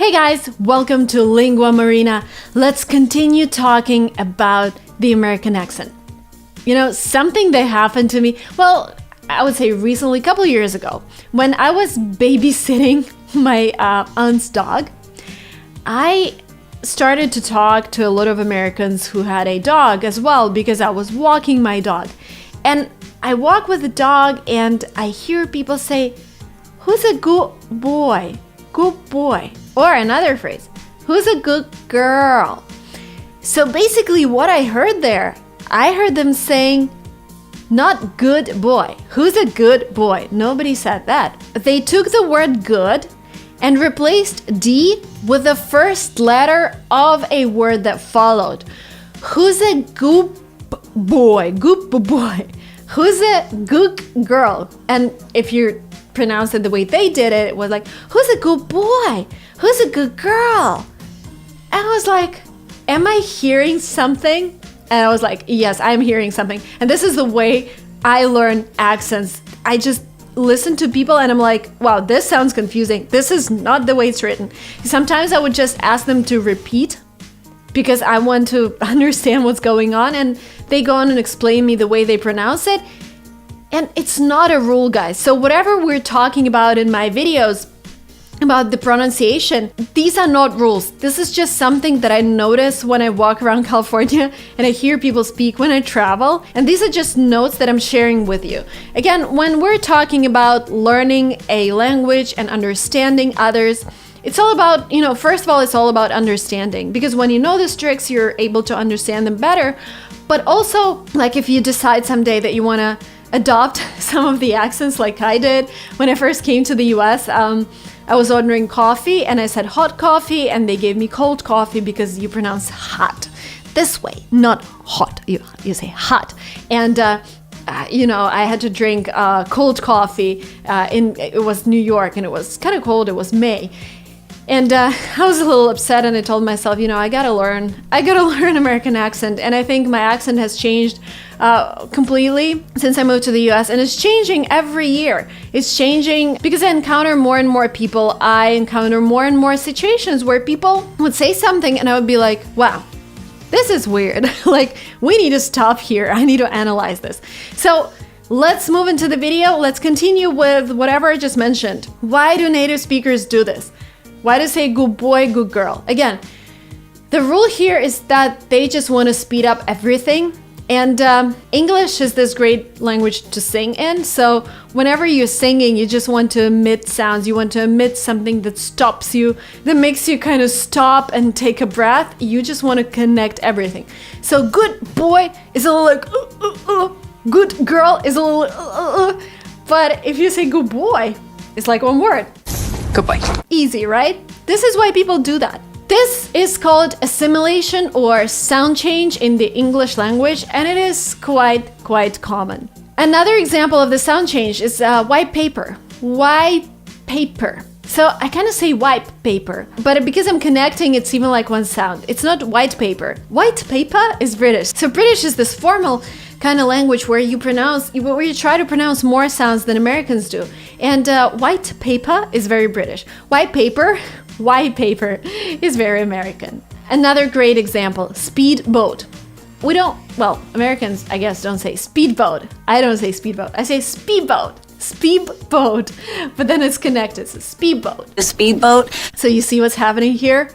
Hey guys, welcome to Lingua Marina. Let's continue talking about the American accent. You know, something that happened to me, well, I would say recently, a couple years ago, when I was babysitting my aunt's dog, I started to talk to a lot of Americans who had a dog as well because I was walking my dog. And I walk with the dog and I hear people say, "Who's a good boy? Good boy." Or another phrase, "Who's a good girl?" So basically what I heard there, I heard them saying, not good boy. Who's a good boy? Nobody said that. They took the word good and replaced D with the first letter of a word that followed. Who's a good boy? Good boy. Who's a good girl? And if you pronounce it the way they did it, it was like, who's a good boy? Who's a good girl? And I was like, am I hearing something? And I was like, yes, I'm hearing something. And this is the way I learn accents. I just listen to people and I'm like, wow, this sounds confusing. This is not the way it's written. Sometimes I would just ask them to repeat because I want to understand what's going on. And they go on and explain me the way they pronounce it. And it's not a rule, guys. So whatever we're talking about in my videos about the pronunciation, these are not rules. This is just something that I notice when I walk around California and I hear people speak when I travel. And these are just notes that I'm sharing with you. Again, when we're talking about learning a language and understanding others, it's all about, first of all, it's all about understanding. Because when you know the tricks, you're able to understand them better. But also, like if you decide someday that you want to adopt some of the accents like I did when I first came to the US. I was ordering coffee and I said hot coffee and they gave me cold coffee because you pronounce hot this way, not hot. You say hot. And I had to drink cold coffee it was New York and it was kind of cold. It was May. And I was a little upset and I told myself, I gotta learn American accent. And I think my accent has changed completely since I moved to the US, and it's changing every year. It's changing because I encounter more and more people. I encounter more and more situations where people would say something and I would be like, wow, this is weird. Like, we need to stop here. I need to analyze this. So let's move into the video. Let's continue with whatever I just mentioned. Why do native speakers do this? Why do they say good boy, good girl? Again, the rule here is that they just want to speed up everything. And English is this great language to sing in. So whenever you're singing, you just want to emit sounds. You want to emit something that stops you, that makes you kind of stop and take a breath. You just want to connect everything. So good boy is a little like, good girl is a little, But if you say good boy, it's like one word. Good boy. Easy, right? This is why people do that. This is called assimilation or sound change in the English language, and it is quite common. Another example of the sound change is white paper. White paper. So I kind of say white paper, but because I'm connecting, it's even like one sound. It's not white paper. White paper is British. So British is this formal kind of language where you try to pronounce more sounds than Americans do. And white paper is very British. White paper is very American. Another great example, speedboat. Americans, I guess, don't say speedboat. I don't say speedboat. I say speedboat. Speedboat. But then it's connected. It's a speedboat. The speedboat. So you see what's happening here?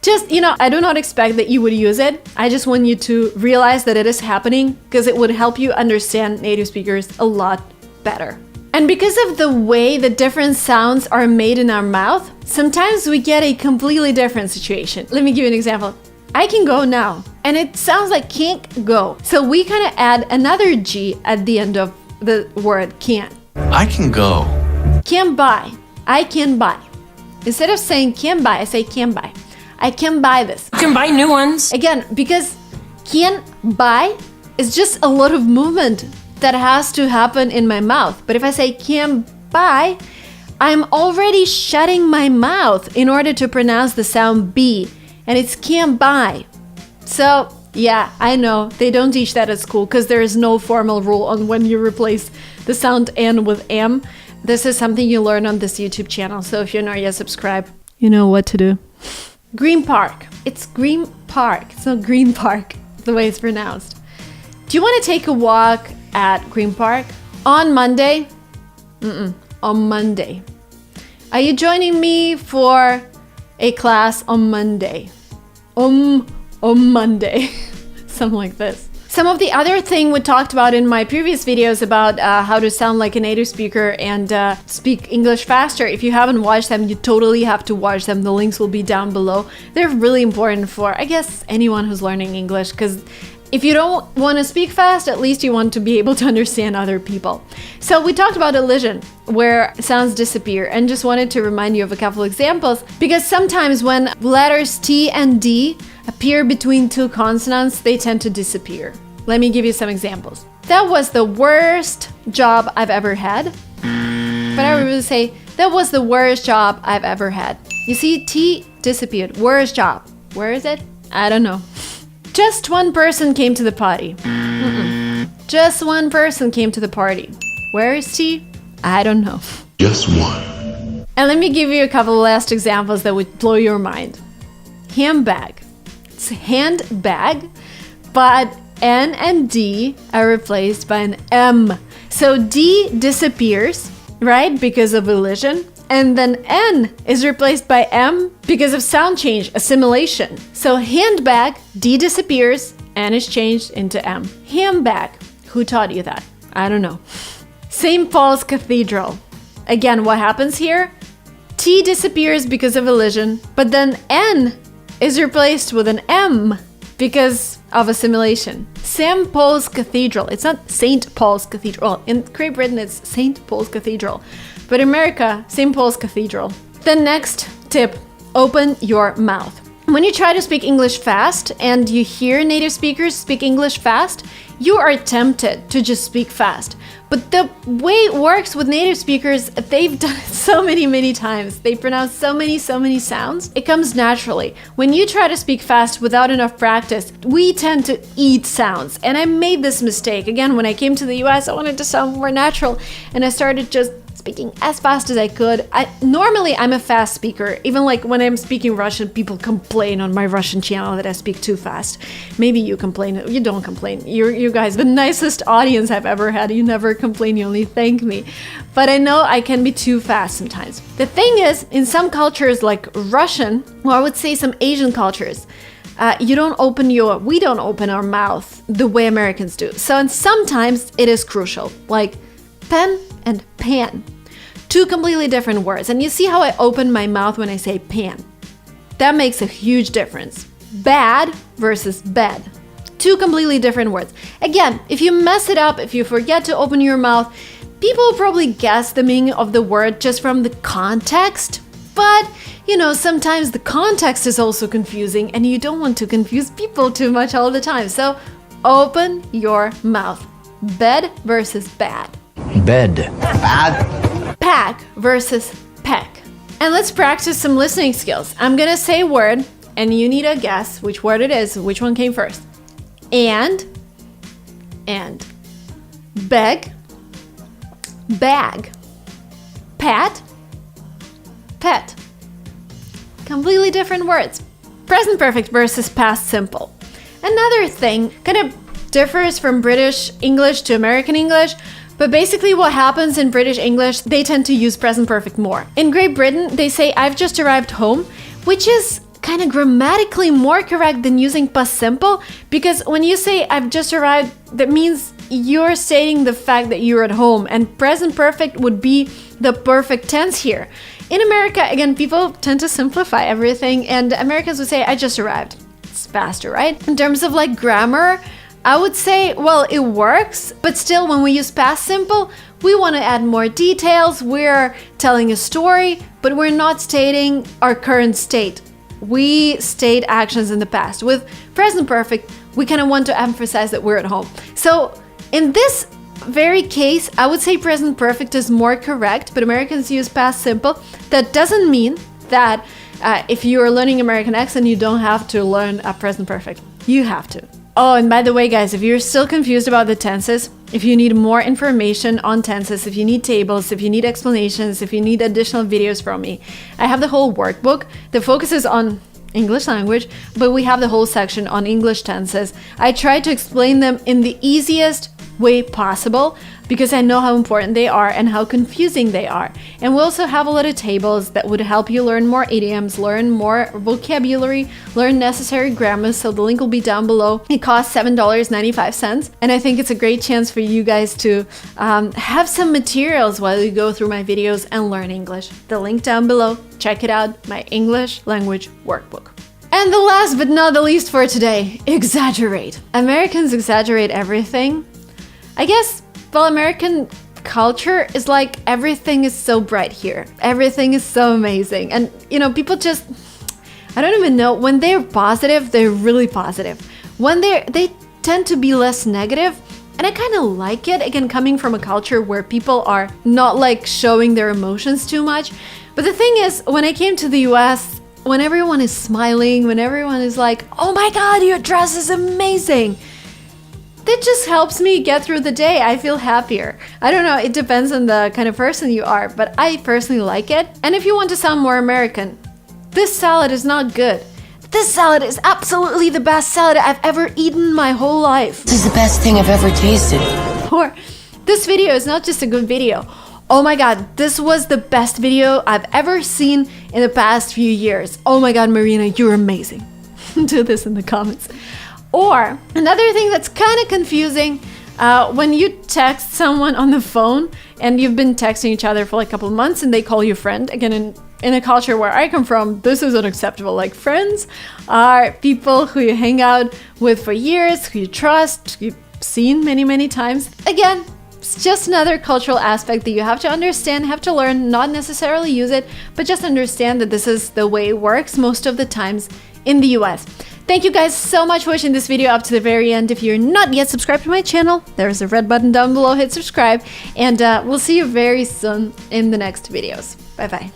Just, I do not expect that you would use it. I just want you to realize that it is happening because it would help you understand native speakers a lot better. And because of the way the different sounds are made in our mouth, sometimes we get a completely different situation. Let me give you an example. I can go now, and it sounds like can't go. So we kind of add another G at the end of the word can. I can go. Can buy. I can buy. Instead of saying can buy, I say can buy. I can buy this. You can buy new ones. Again, because can buy is just a lot of movement that has to happen in my mouth. But if I say can buy, I'm already shutting my mouth in order to pronounce the sound B. And it's can buy. So yeah, I know they don't teach that at school because there is no formal rule on when you replace the sound N with M. This is something you learn on this YouTube channel. So if you're not yet subscribed, you know what to do. Green Park. It's Green Park. It's not Green Park, the way it's pronounced. Do you want to take a walk at Green Park on Monday? On Monday. Are you joining me for a class on Monday? On Monday. Something like this. Some of the other thing we talked about in my previous videos about how to sound like a native speaker and speak English faster. If you haven't watched them, you totally have to watch them. The links will be down below. They're really important for, I guess, anyone who's learning English, because if you don't want to speak fast, at least you want to be able to understand other people. So we talked about elision, where sounds disappear, and just wanted to remind you of a couple examples, because sometimes when letters T and D appear between two consonants, they tend to disappear. Let me give you some examples. That was the worst job I've ever had. But I would really say, that was the worst job I've ever had. You see, T disappeared. Worst job. Where is it? I don't know. Just one person came to the party. Just one person came to the party. Where is T? I don't know. Just one. And let me give you a couple last examples that would blow your mind. Handbag. It's handbag, but N and D are replaced by an M. So D disappears, right, because of elision. And then N is replaced by M because of sound change, assimilation. So handbag, D disappears, N is changed into M. Handbag. Who taught you that? I don't know. St. Paul's Cathedral. Again, what happens here? T disappears because of elision, but then N is replaced with an M because of assimilation. St. Paul's Cathedral. It's not St. Paul's Cathedral. Well, in Great Britain, it's St. Paul's Cathedral. But in America, St. Paul's Cathedral. The next tip, open your mouth. When you try to speak English fast and you hear native speakers speak English fast, you are tempted to just speak fast. But the way it works with native speakers, they've done it so many times. They pronounce so many sounds. It comes naturally. When you try to speak fast without enough practice, we tend to eat sounds. And I made this mistake. Again, when I came to the US, I wanted to sound more natural. And I started just speaking as fast as I could. Normally I'm a fast speaker. Even like when I'm speaking Russian, people complain on my Russian channel that I speak too fast. Maybe you complain. You don't complain. You guys, the nicest audience I've ever had. You never complain, you only thank me. But I know I can be too fast sometimes. The thing is, in some cultures like Russian, or I would say some Asian cultures, we don't open our mouth the way Americans do. So and sometimes it is crucial, like pen and pan. Two completely different words. And you see how I open my mouth when I say pan. That makes a huge difference. Bad versus bed. Two completely different words. Again, if you mess it up, if you forget to open your mouth, people will probably guess the meaning of the word just from the context. But, you know, sometimes the context is also confusing and you don't want to confuse people too much all the time. So open your mouth. Bed versus bad. Bed. Bad. Pack versus peck. And let's practice some listening skills. I'm gonna say a word and you need to guess which word it is, which one came first. And beg, bag, pat, pet. Completely different words. Present perfect versus past simple. Another thing kind of differs from British English to American English, but basically what happens in British English, they tend to use present perfect more. In Great Britain, they say I've just arrived home, which is kind of grammatically more correct than using past simple, because when you say I've just arrived, that means you're stating the fact that you're at home, and present perfect would be the perfect tense here. In America, again, people tend to simplify everything, and Americans would say I just arrived. It's faster, right? In terms of like grammar, I would say, well, it works, but still when we use past simple, we want to add more details. We're telling a story, but we're not stating our current state. We state actions in the past. With present perfect, we kind of want to emphasize that we're at home. So in this very case, I would say present perfect is more correct, but Americans use past simple. That doesn't mean that if you are learning American accent, you don't have to learn a present perfect. You have to. Oh, and by the way, guys, if you're still confused about the tenses, if you need more information on tenses, if you need tables, if you need explanations, if you need additional videos from me, I have the whole workbook that focuses on English language, but we have the whole section on English tenses. I try to explain them in the easiest way possible because I know how important they are and how confusing they are. And we also have a lot of tables that would help you learn more idioms, learn more vocabulary, learn necessary grammar, so the link will be down below. It costs $7.95, and I think it's a great chance for you guys to have some materials while you go through my videos and learn English. The link down below, check it out, my English language workbook. And the last but not the least for today, exaggerate. Americans exaggerate everything. I guess, well, American culture is like everything is so bright here. Everything is so amazing. And, you know, people just, I don't even know, when they're positive, they're really positive. When they tend to be less negative, and I kind of like it, again, coming from a culture where people are not like showing their emotions too much. But the thing is, when I came to the US, when everyone is smiling, when everyone is like, oh my God, your dress is amazing, that just helps me get through the day. I feel happier. I don't know, it depends on the kind of person you are, but I personally like it. And if you want to sound more American, this salad is not good. This salad is absolutely the best salad I've ever eaten my whole life. This is the best thing I've ever tasted. Or, this video is not just a good video. Oh my God, this was the best video I've ever seen in the past few years. Oh my God, Marina, you're amazing. Do this in the comments. Or another thing that's kind of confusing, when you text someone on the phone and you've been texting each other for like a couple of months and they call you friend. Again, in a culture where I come from, this is unacceptable. Like, friends are people who you hang out with for years, who you trust, you've seen many, many times. Again, it's just another cultural aspect that you have to understand, have to learn, not necessarily use it, but just understand that this is the way it works most of the times in the US. Thank you guys so much for watching this video up to the very end. If you're not yet subscribed to my channel, there's a red button down below, hit subscribe, and we'll see you very soon in the next videos. Bye bye.